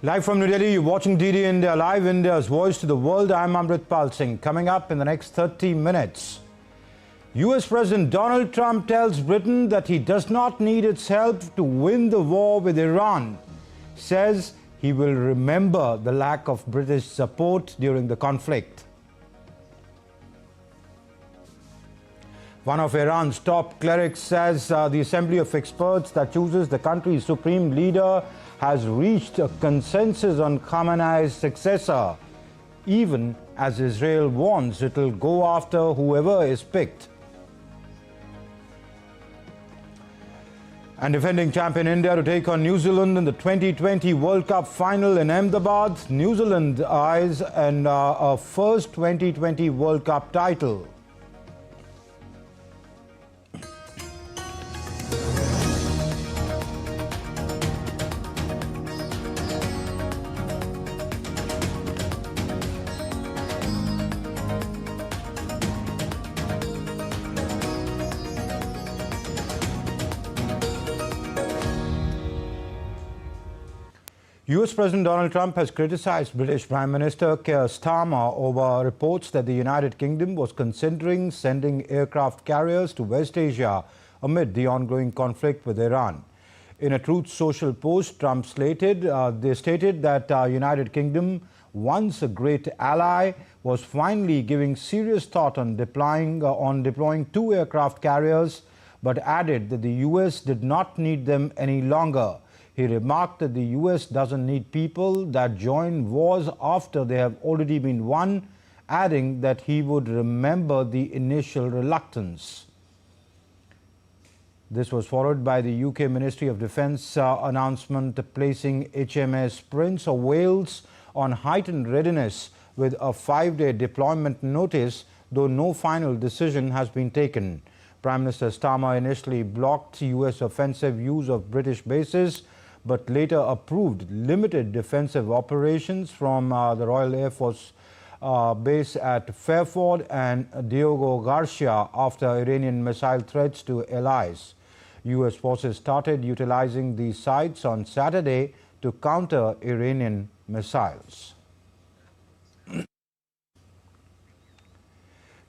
Live from New Delhi, you're watching DD India Live, India's voice to the world. I'm Amritpal Singh. Coming up in the next 30 minutes, US President Donald Trump tells Britain that he does not need its help to win the war with Iran. Says he will remember the lack of British support during the conflict. One of Iran's top clerics says the assembly of experts that chooses the country's supreme leader has reached a consensus on Khamenei's successor, even as Israel warns it will go after whoever is picked. And defending champion India to take on New Zealand in the 2020 World Cup final in Ahmedabad. New Zealand eyes and a first 2020 World Cup title. US President Donald Trump has criticized British Prime Minister Keir Starmer over reports that the United Kingdom was considering sending aircraft carriers to West Asia amid the ongoing conflict with Iran. In a Truth Social post, Trump stated that United Kingdom, once a great ally, was finally giving serious thought on deploying 2 aircraft carriers, but added that the US did not need them any longer. He remarked that the US doesn't need people that join wars after they have already been won, adding that he would remember the initial reluctance. This was followed by the UK Ministry of Defence announcement placing HMS Prince of Wales on heightened readiness with a 5-day deployment notice, though no final decision has been taken. Prime Minister Starmer initially blocked US offensive use of British bases, but later approved limited defensive operations from the Royal Air Force base at Fairford and Diogo Garcia after Iranian missile threats to allies. US forces started utilizing these sites on Saturday to counter Iranian missiles.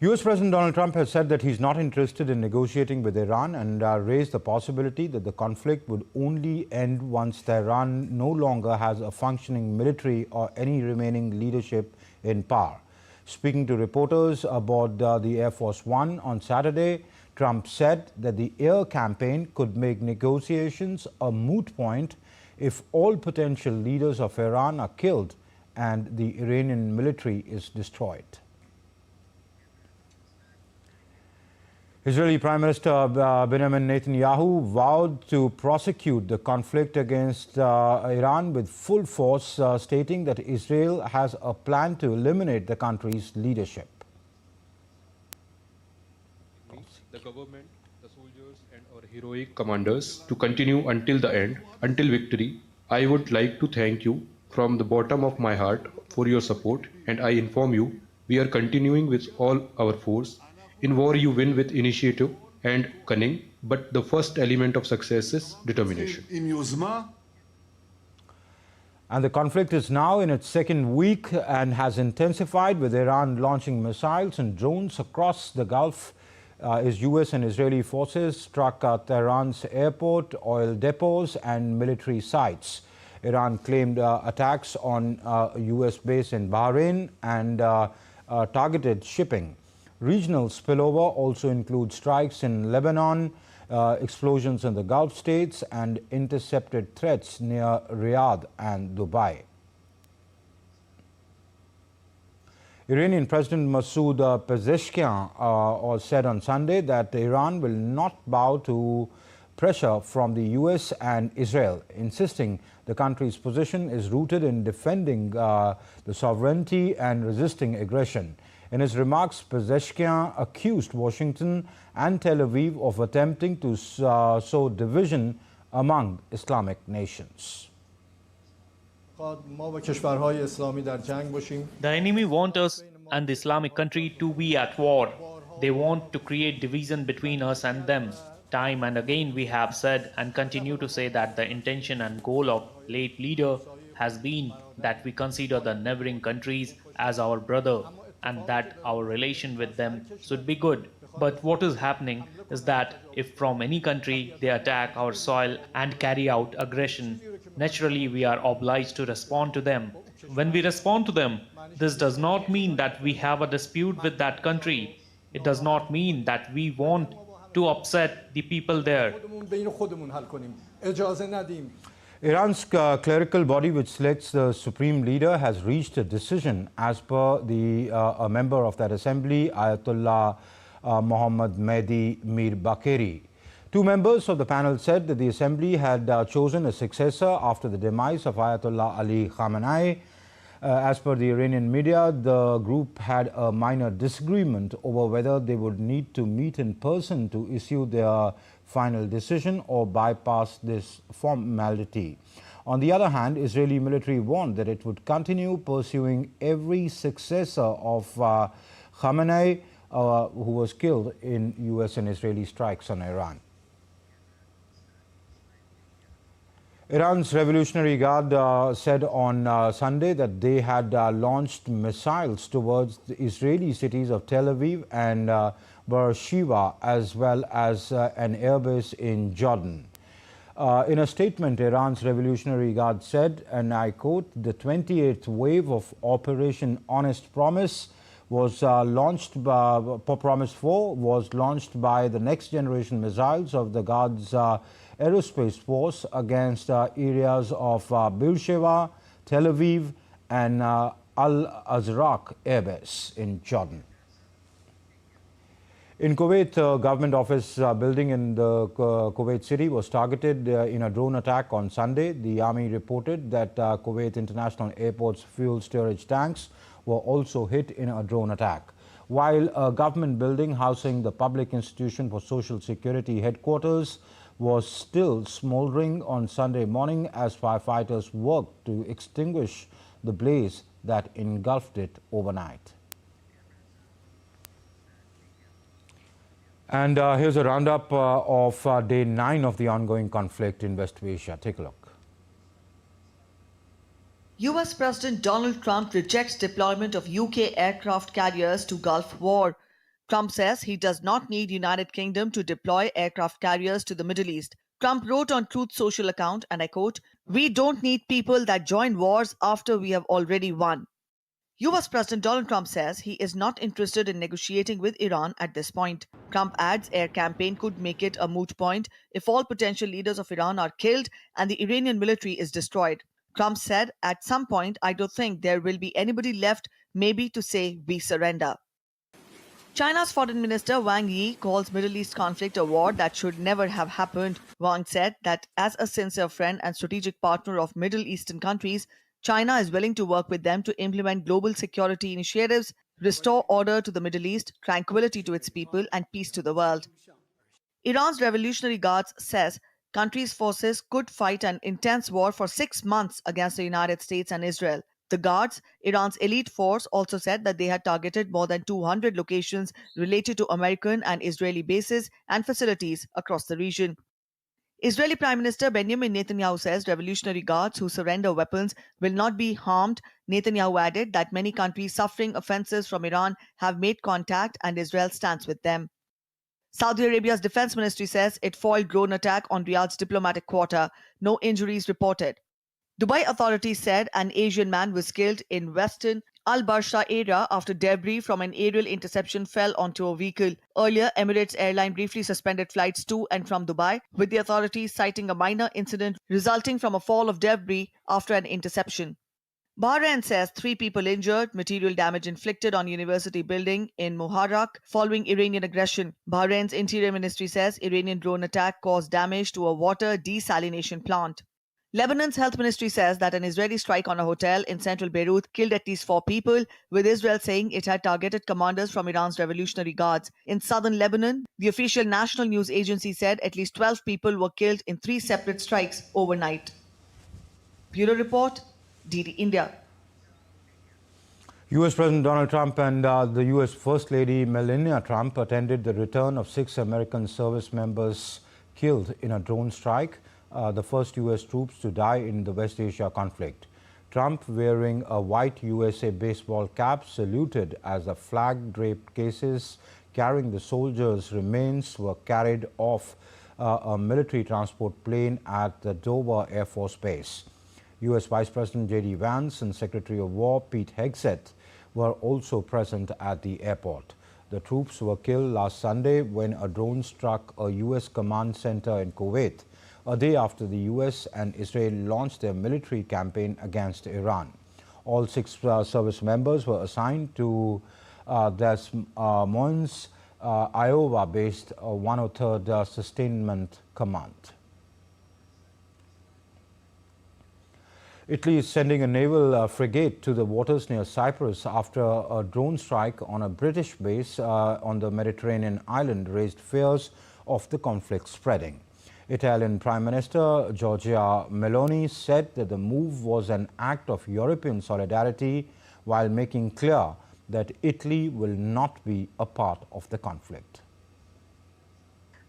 US President Donald Trump has said that he's not interested in negotiating with Iran and raised the possibility that the conflict would only end once Tehran no longer has a functioning military or any remaining leadership in power. Speaking to reporters aboard the Air Force One on Saturday, Trump said that the air campaign could make negotiations a moot point if all potential leaders of Iran are killed and the Iranian military is destroyed. Israeli Prime Minister Benjamin Netanyahu vowed to prosecute the conflict against Iran with full force, stating that Israel has a plan to eliminate the country's leadership. The government, the soldiers and our heroic commanders to continue until the end, until victory. I would like to thank you from the bottom of my heart for your support, and I inform you we are continuing with all our force. In war you win with initiative and cunning, but the first element of success is determination. And the conflict is now in its second week and has intensified, with Iran launching missiles and drones across the Gulf. As US and Israeli forces struck Tehran's airport, oil depots and military sites. Iran claimed attacks on a US base in Bahrain and targeted shipping. Regional spillover also includes strikes in Lebanon, explosions in the Gulf states, and intercepted threats near Riyadh and Dubai. Iranian President Masoud Pezeshkian said on Sunday that Iran will not bow to pressure from the US and Israel, insisting the country's position is rooted in defending the sovereignty and resisting aggression. In his remarks, Pezeshkian accused Washington and Tel Aviv of attempting to sow division among Islamic nations. The enemy wants us and the Islamic country to be at war. They want to create division between us and them. Time and again we have said and continue to say that the intention and goal of late leader has been that we consider the neighboring countries as our brother and that our relation with them should be good. But what is happening is that if from any country they attack our soil and carry out aggression, naturally we are obliged to respond to them. When we respond to them, this does not mean that we have a dispute with that country. It does not mean that we want to upset the people there. Iran's clerical body, which selects the supreme leader, has reached a decision as per a member of that assembly, Ayatollah Mohammad Mehdi Mir Bakeri. Two members of the panel said that the assembly had chosen a successor after the demise of Ayatollah Ali Khamenei. As per the Iranian media, the group had a minor disagreement over whether they would need to meet in person to issue their final decision or bypass this formality. On the other hand, Israeli military warned that it would continue pursuing every successor of Khamenei who was killed in US and Israeli strikes on Iran. Iran's Revolutionary Guard said on Sunday that they had launched missiles towards the Israeli cities of Tel Aviv and Beersheba, as well as an airbase in Jordan. In a statement, Iran's Revolutionary Guard said, and I quote, "The 28th wave of Operation Honest Promise was launched by Promise 4 was launched by the next generation missiles of the Guard's aerospace force against areas of Beersheba, Tel Aviv and Al-Azraq airbase in Jordan." In Kuwait, a government office building in the Kuwait city was targeted in a drone attack on Sunday. The army reported that Kuwait International Airport's fuel storage tanks were also hit in a drone attack. While a government building housing the Public Institution for Social Security headquarters was still smoldering on Sunday morning as firefighters worked to extinguish the blaze that engulfed it overnight. And here's a roundup of day 9 of the ongoing conflict in West Asia. Take a look. US President Donald Trump rejects deployment of UK aircraft carriers to Gulf War. Trump says he does not need United Kingdom to deploy aircraft carriers to the Middle East. Trump wrote on Truth Social account, and I quote, "We don't need people that join wars after we have already won." US President Donald Trump says he is not interested in negotiating with Iran at this point. Trump adds air campaign could make it a moot point if all potential leaders of Iran are killed and the Iranian military is destroyed. Trump said, "At some point, I don't think there will be anybody left maybe to say we surrender." China's Foreign Minister Wang Yi calls Middle East conflict a war that should never have happened. Wang said that as a sincere friend and strategic partner of Middle Eastern countries, China is willing to work with them to implement global security initiatives, restore order to the Middle East, tranquility to its people, and peace to the world. Iran's Revolutionary Guards says country's forces could fight an intense war for 6 months against the United States and Israel. The Guards, Iran's elite force, also said that they had targeted more than 200 locations related to American and Israeli bases and facilities across the region. Israeli Prime Minister Benjamin Netanyahu says Revolutionary Guards who surrender weapons will not be harmed. Netanyahu added that many countries suffering offenses from Iran have made contact and Israel stands with them. Saudi Arabia's defense ministry says it foiled drone attack on Riyadh's diplomatic quarter. No injuries reported. Dubai authorities said an Asian man was killed in western Al-Barsha area after debris from an aerial interception fell onto a vehicle. Earlier, Emirates Airline briefly suspended flights to and from Dubai, with the authorities citing a minor incident resulting from a fall of debris after an interception. Bahrain says 3 people injured, material damage inflicted on university building in Muharraq following Iranian aggression. Bahrain's interior ministry says Iranian drone attack caused damage to a water desalination plant. Lebanon's health ministry says that an Israeli strike on a hotel in central Beirut killed at least 4 people, with Israel saying it had targeted commanders from Iran's Revolutionary Guards. In southern Lebanon, the official national news agency said at least 12 people were killed in 3 separate strikes overnight. Bureau Report, DD India. US President Donald Trump and the US First Lady Melania Trump attended the return of 6 American service members killed in a drone strike, the first US troops to die in the West Asia conflict. Trump, wearing a white USA baseball cap, saluted as the flag-draped cases carrying the soldiers' remains were carried off a military transport plane at the Dover Air Force Base. U.S. Vice President J.D. Vance and Secretary of War Pete Hegseth were also present at the airport. The troops were killed last Sunday when a drone struck a U.S. command center in Kuwait, a day after the U.S. and Israel launched their military campaign against Iran. All 6 service members were assigned to Des Moines, Iowa-based 103rd Sustainment Command. Italy is sending a naval frigate to the waters near Cyprus after a drone strike on a British base on the Mediterranean island raised fears of the conflict spreading. Italian Prime Minister Giorgia Meloni said that the move was an act of European solidarity, while making clear that Italy will not be a part of the conflict.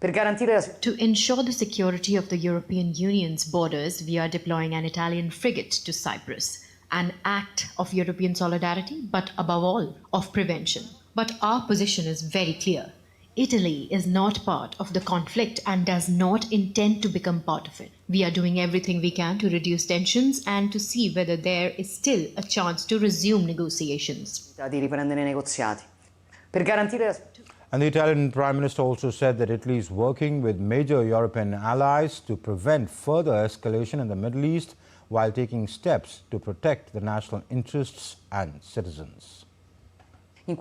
To ensure the security of the European Union's borders, we are deploying an Italian frigate to Cyprus, an act of European solidarity, but above all, of prevention. But our position is very clear. Italy is not part of the conflict and does not intend to become part of it. We are doing everything we can to reduce tensions and to see whether there is still a chance to resume negotiations. And the Italian Prime Minister also said that Italy is working with major European allies to prevent further escalation in the Middle East while taking steps to protect the national interests and citizens. In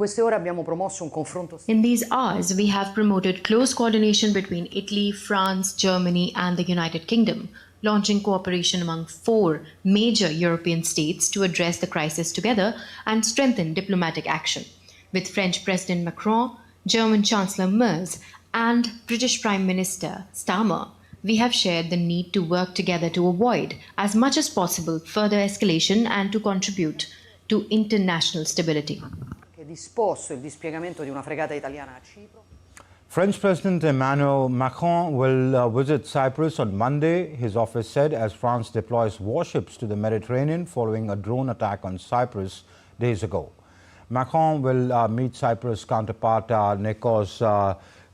these hours, we have promoted close coordination between Italy, France, Germany and the United Kingdom, launching cooperation among 4 major European states to address the crisis together and strengthen diplomatic action. With French President Macron, German Chancellor Merz and British Prime Minister Starmer, we have shared the need to work together to avoid, as much as possible, further escalation and to contribute to international stability. French President Emmanuel Macron will visit Cyprus on Monday, his office said, as France deploys warships to the Mediterranean following a drone attack on Cyprus days ago. Macron will meet Cyprus counterpart Nikos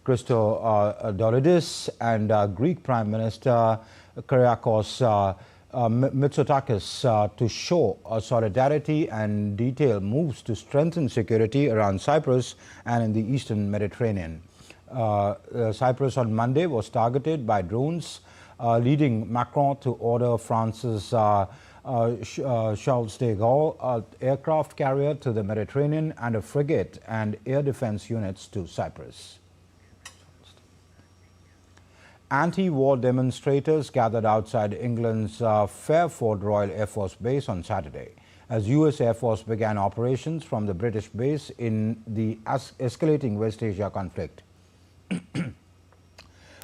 Christodoulidis and Greek Prime Minister Kyriakos Mitsotakis to show solidarity and detail moves to strengthen security around Cyprus and in the eastern Mediterranean. Cyprus on Monday was targeted by drones, leading Macron to order France's Charles de Gaulle aircraft carrier to the Mediterranean and a frigate and air defense units to Cyprus. Anti-war demonstrators gathered outside England's Fairford Royal Air Force Base on Saturday as US Air Force began operations from the British base in the escalating West Asia conflict.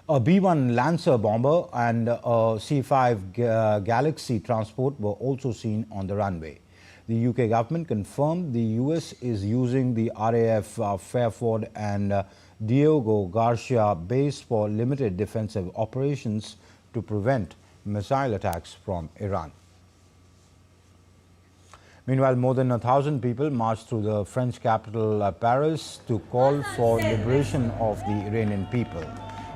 A B-1 Lancer bomber and a C-5 Galaxy transport were also seen on the runway. The UK government confirmed the US is using the RAF Fairford and Diego Garcia base for limited defensive operations to prevent missile attacks from Iran. Meanwhile, more than 1,000 people marched through the French capital Paris to call for liberation of the Iranian people.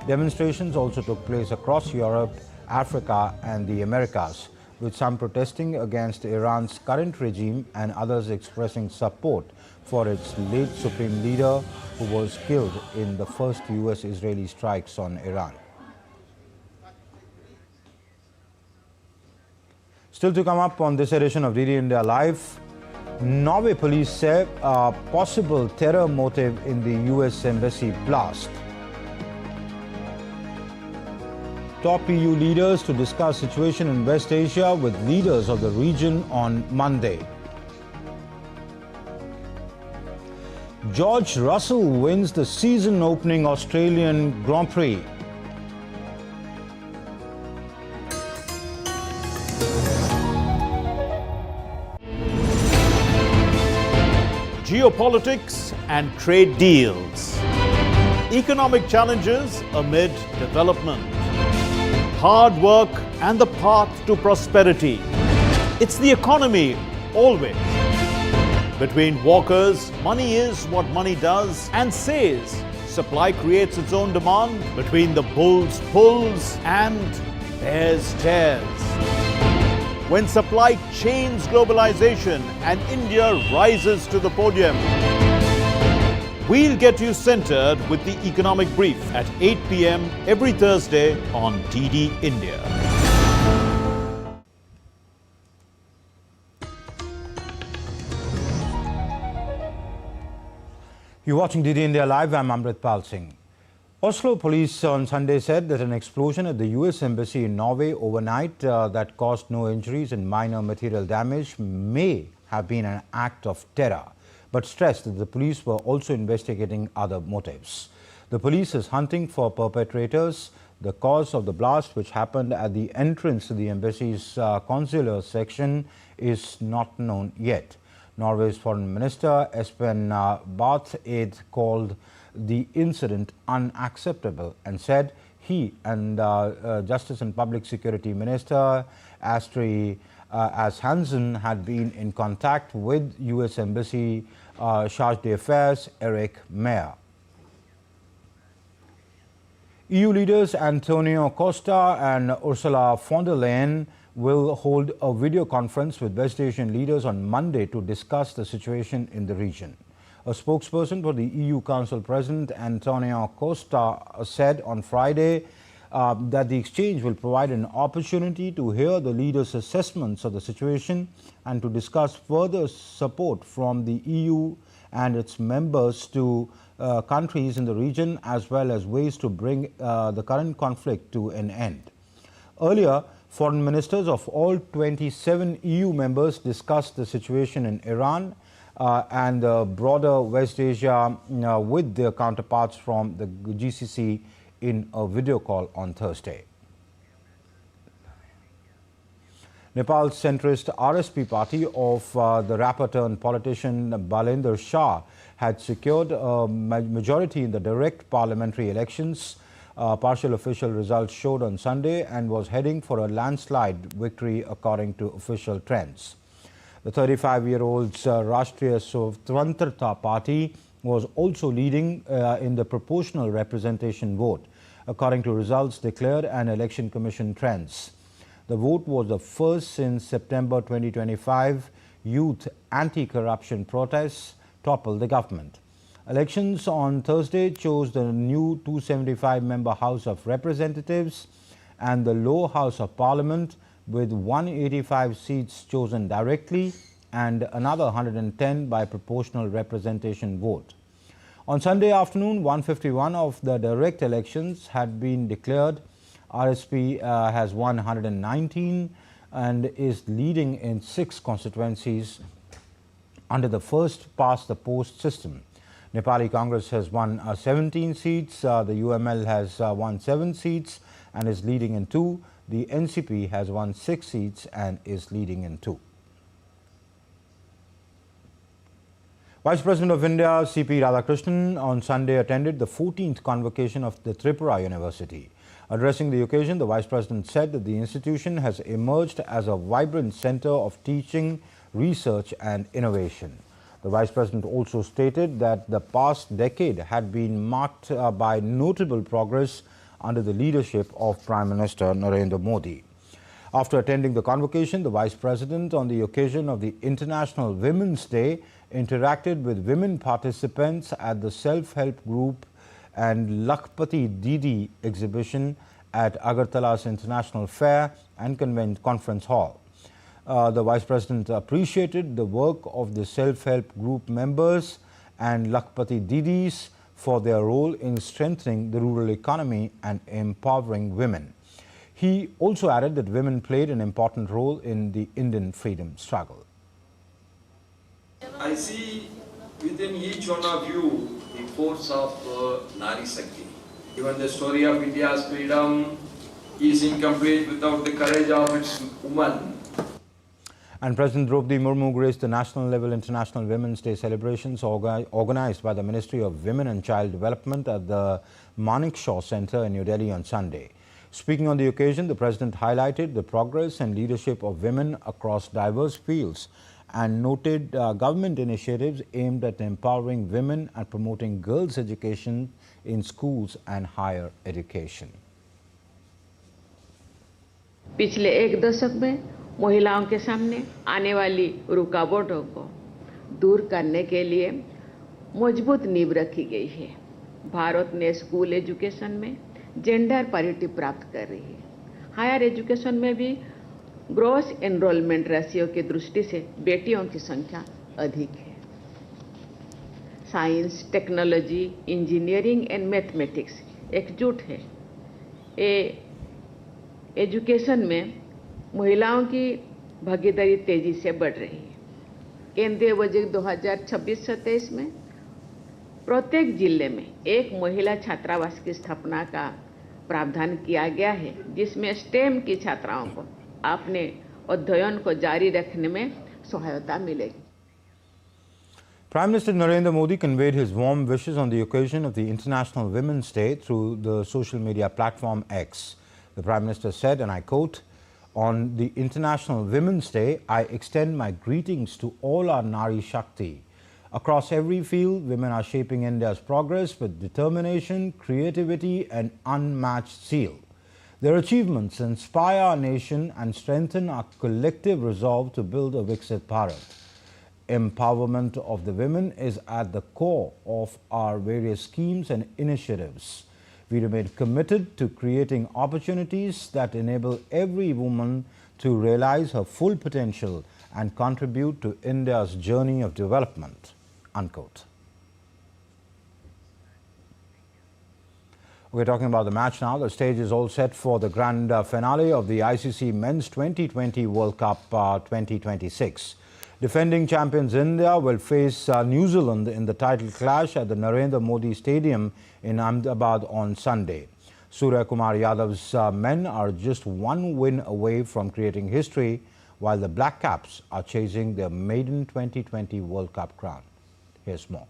Demonstrations also took place across Europe, Africa and the Americas, with some protesting against Iran's current regime and others expressing support for its late supreme leader who was killed in the first US-Israeli strikes on Iran. Still to come up on this edition of DD India Live, Norway police say a possible terror motive in the US Embassy blast. Top EU leaders to discuss situation in West Asia with leaders of the region on Monday. George Russell wins the season-opening Australian Grand Prix. Geopolitics and trade deals. Economic challenges amid development. Hard work and the path to prosperity. It's the economy, always. Between walkers, money is what money does and says. Supply creates its own demand. Between the bulls pulls and bears tears. When supply chains globalization and India rises to the podium. We'll get you centered with the economic brief at 8 p.m. every Thursday on DD India. You're watching DD India Live. I'm Amritpal Singh. Oslo police on Sunday said that an explosion at the US Embassy in Norway overnight that caused no injuries and minor material damage may have been an act of terror, but stressed that the police were also investigating other motives. The police is hunting for perpetrators. The cause of the blast, which happened at the entrance to the embassy's consular section, is not known yet. Norway's Foreign Minister Espen Barth Eide called the incident unacceptable and said he and Justice and Public Security Minister Astrid Hansen had been in contact with US Embassy Charge d'Affaires Eric Meyer. EU leaders Antonio Costa and Ursula von der Leyen will hold a video conference with West Asian leaders on Monday to discuss the situation in the region. A spokesperson for the EU Council President Antonio Costa said on Friday that the exchange will provide an opportunity to hear the leaders' assessments of the situation and to discuss further support from the EU and its members to countries in the region, as well as ways to bring the current conflict to an end. Earlier, foreign ministers of all 27 EU members discussed the situation in Iran and broader West Asia with their counterparts from the GCC in a video call on Thursday. Nepal's centrist RSP party of the rapper-turned-politician Balender Shah had secured a majority in the direct parliamentary elections. Partial official results showed on Sunday and was heading for a landslide victory according to official trends. The 35-year-old's Rashtriya Swatantrata Party was also leading in the proportional representation vote, according to results declared and Election Commission trends. The vote was the first since September 2025 youth anti-corruption protests toppled the government. Elections on Thursday chose the new 275-member House of Representatives and the lower House of Parliament, with 185 seats chosen directly and another 110 by proportional representation vote. On Sunday afternoon, 151 of the direct elections had been declared. RSP has won 119 and is leading in 6 constituencies under the first-past-the-post system. Nepali Congress has won 17 seats, the UML has won 7 seats and is leading in 2. The NCP has won 6 seats and is leading in 2. Vice President of India C.P. Radhakrishnan on Sunday attended the 14th convocation of the Tripura University. Addressing the occasion, the Vice President said that the institution has emerged as a vibrant center of teaching, research and innovation. The Vice President also stated that the past decade had been marked by notable progress under the leadership of Prime Minister Narendra Modi. After attending the convocation, the Vice President, on the occasion of the International Women's Day, interacted with women participants at the self-help group and Lakhpati Didi exhibition at Agartala's International Fair and Conference Hall. The Vice President appreciated the work of the self-help group members and Lakhpati Didis for their role in strengthening the rural economy and empowering women. He also added that women played an important role in the Indian freedom struggle. I see within each one of you the force of Nari Shakti. Even the story of India's freedom is incomplete without the courage of its women. And President Draupadi Murmu graced the national-level International Women's Day celebrations organized by the Ministry of Women and Child Development at the Manekshaw Center in New Delhi on Sunday. Speaking on the occasion, the President highlighted the progress and leadership of women across diverse fields and noted government initiatives aimed at empowering women and promoting girls' education in schools and higher education. पिछले एक दशक में महिलाओं के सामने आने वाली रुकावटों को दूर करने के लिए मजबूत नींव रखी गई है। भारत ने स्कूल एजुकेशन में जेंडर पैरिटी प्राप्त कर रही है। हायर एजुकेशन में भी ग्रॉस एनरोलमेंट रेशियो की दृष्टि से बेटियों की संख्या अधिक है। Science, technology, engineering and mathematics एकजुट है। एजुकेशन में महिलाओं की भागीदारी तेजी से बढ़ रही है। केंद्रीय बजट 2026-27 में प्रत्येक जिले में एक महिला छात्रावास की स्थापना का प्रावधान किया गया है, जिसमें स्टेम की छात्राओं को अपने अध्ययन को जारी रखने में सहायता मिलेगी। Prime Minister Narendra Modi conveyed his warm wishes on the occasion of the International Women's Day through the social media platform X. The Prime Minister said, and I quote, "On the International Women's Day, I extend my greetings to all our Nari Shakti. Across every field, women are shaping India's progress with determination, creativity and unmatched zeal. Their achievements inspire our nation and strengthen our collective resolve to build a Viksit Bharat. Empowerment of the women is at the core of our various schemes and initiatives. We remain committed to creating opportunities that enable every woman to realize her full potential and contribute to India's journey of development." Unquote. We're talking about the match now. The stage is all set for the grand finale of the ICC Men's T20 World Cup 2026. Defending champions India will face New Zealand in the title clash at the Narendra Modi Stadium in Ahmedabad on Sunday. Surya Kumar Yadav's men are just one win away from creating history, while the Black Caps are chasing their maiden T20 World Cup crown. Here's more.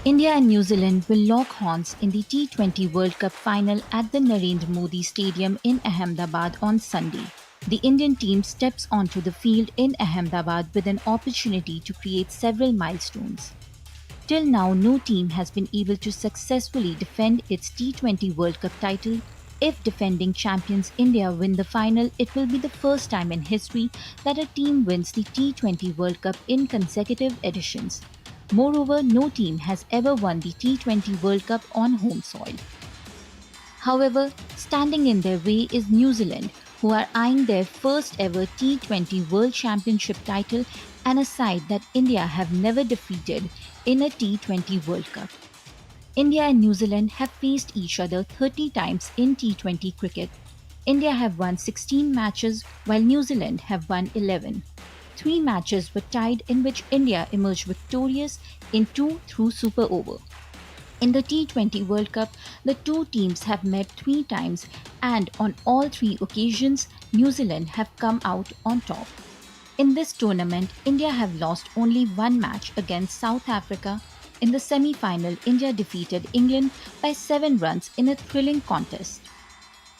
India and New Zealand will lock horns in the T20 World Cup final at the Narendra Modi Stadium in Ahmedabad on Sunday. The Indian team steps onto the field in Ahmedabad with an opportunity to create several milestones. Till now, no team has been able to successfully defend its T20 World Cup title. If defending champions India win the final, it will be the first time in history that a team wins the T20 World Cup in consecutive editions. Moreover, no team has ever won the T20 World Cup on home soil. However, standing in their way is New Zealand, who are eyeing their first ever T20 World Championship title and a side that India have never defeated in a T20 World Cup. India and New Zealand have faced each other 30 times in T20 cricket. India have won 16 matches while New Zealand have won 11. 3 matches were tied in which India emerged victorious in 2 through super over. In the T20 World Cup, the two teams have met 3 times and on all 3 occasions, New Zealand have come out on top. In this tournament, India have lost only 1 match against South Africa. In the semi-final, India defeated England by 7 runs in a thrilling contest.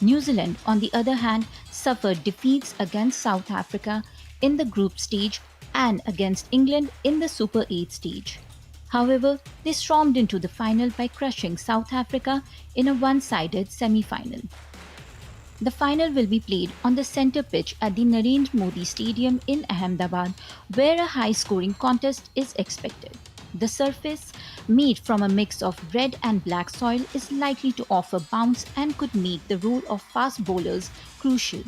New Zealand, on the other hand, suffered defeats against South Africa in the group stage and against England in the Super 8 stage. However, they stormed into the final by crushing South Africa in a one-sided semi-final. The final will be played on the centre pitch at the Narendra Modi Stadium in Ahmedabad, where a high-scoring contest is expected. The surface, made from a mix of red and black soil, is likely to offer bounce and could make the role of fast bowlers crucial.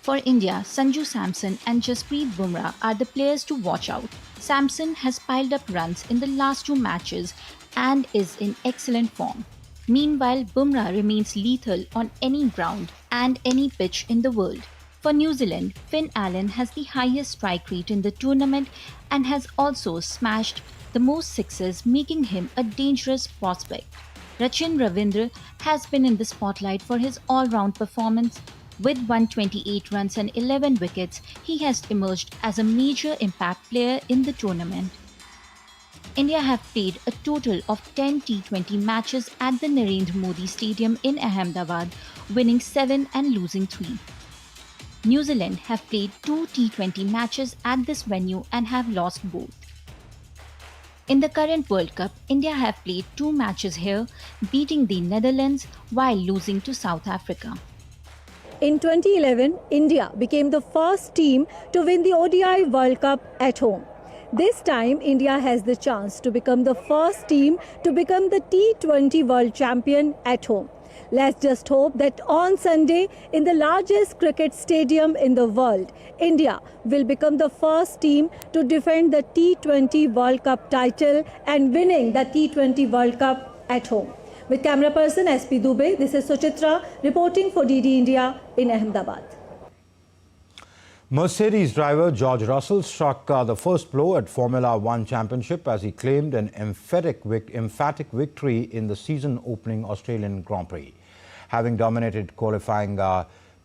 For India, Sanju Samson and Jasprit Bumrah are the players to watch out. Samson has piled up runs in the last 2 matches and is in excellent form. Meanwhile, Bumrah remains lethal on any ground and any pitch in the world. For New Zealand, Finn Allen has the highest strike rate in the tournament and has also smashed the most sixes, making him a dangerous prospect. Rachin Ravindra has been in the spotlight for his all-round performance. With 128 runs and 11 wickets, he has emerged as a major impact player in the tournament. India have played a total of 10 T20 matches at the Narendra Modi Stadium in Ahmedabad, winning 7 and losing 3. New Zealand have played 2 T20 matches at this venue and have lost both. In the current World Cup, India have played 2 matches here, beating the Netherlands while losing to South Africa. In 2011, India became the first team to win the ODI World Cup at home. This time, India has the chance to become the first team to become the T20 World Champion at home. Let's just hope that on Sunday, in the largest cricket stadium in the world, India will become the first team to defend the T20 World Cup title and winning the T20 World Cup at home. With camera person SP Dubey, this is Suchitra reporting for DD India in Ahmedabad. Mercedes driver George Russell struck the first blow at Formula One Championship as he claimed an emphatic victory in the season-opening Australian Grand Prix. Having dominated qualifying,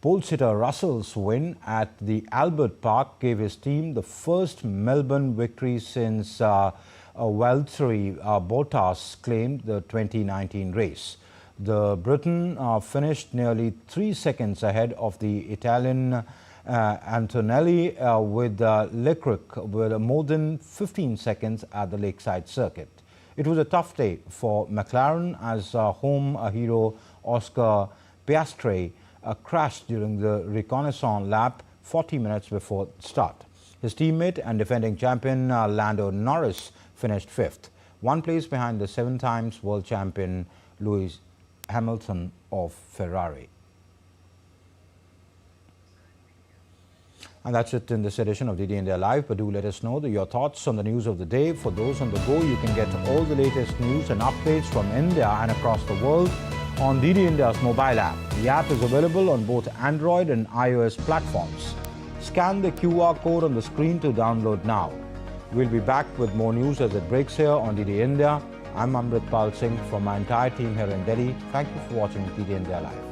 pole-sitter Russell's win at the Albert Park gave his team the first Melbourne victory since Valtteri Bottas claimed the 2019 race. The Briton finished nearly 3 seconds ahead of the Italian Antonelli with Leclerc with more than 15 seconds at the Lakeside circuit. It was a tough day for McLaren as home hero Oscar Piastri crashed during the reconnaissance lap 40 minutes before start. His teammate and defending champion Lando Norris finished 5th, 1 place behind the 7 times world champion Lewis Hamilton of Ferrari. And that's it in this edition of DD India Live. But do let us know your thoughts on the news of the day. For those on the go, you can get all the latest news and updates from India and across the world on DD India's mobile app. The app is available on both Android and iOS platforms. Scan the QR code on the screen to download now. We'll be back with more news as it breaks here on DD India. I'm Amritpal Singh from my entire team here in Delhi. Thank you for watching DD India Live.